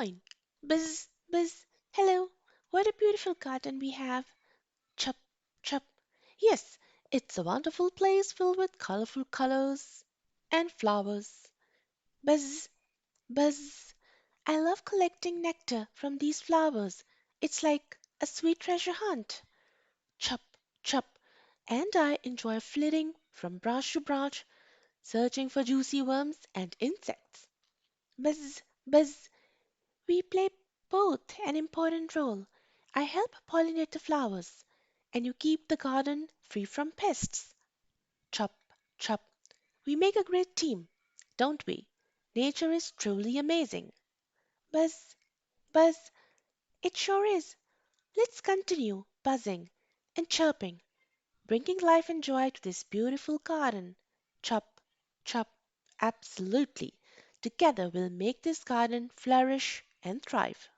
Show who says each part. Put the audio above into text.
Speaker 1: point. Buzz, buzz. Hello, what a beautiful garden we have. Chup, chup. Yes, it's a wonderful place filled with colorful colors and flowers. Buzz, buzz. I love collecting nectar from these flowers. It's like a sweet treasure hunt. Chup, chup. And I enjoy flitting from branch to branch, searching for juicy worms and insects. Buzz, buzz. We play both an important role. I help pollinate the flowers, and you keep the garden free from pests. Chop, chop. We make a great team, don't we? Nature is truly amazing. Buzz, buzz. It sure is. Let's continue buzzing and chirping, bringing life and joy to this beautiful garden. Chop, chop. Absolutely. Together we'll make this garden flourish and thrive.